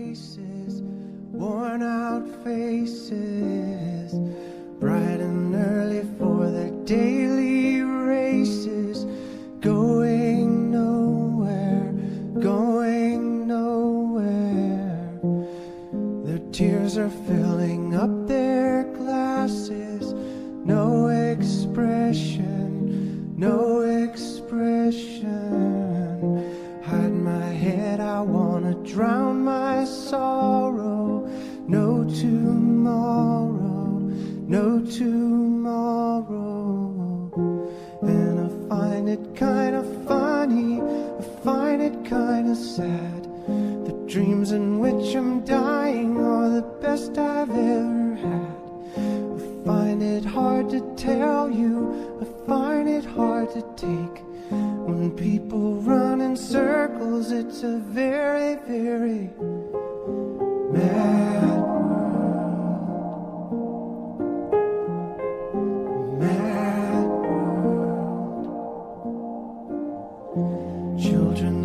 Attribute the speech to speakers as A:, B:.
A: places, worn out faces, bright and early for their daily races, going nowhere, going nowhere. Their tears are filling up their glasses, no expression, no expression. Hide my head, I wanna drown my sorrow. No tomorrow, no tomorrow. And I find it kinda funny, I find it kinda sad. The dreams in which I'm dying are the best I've ever had. I find it hard to tell you, I find it hard to take. When people run in circles, it's a very, very mad world. Mad world. Children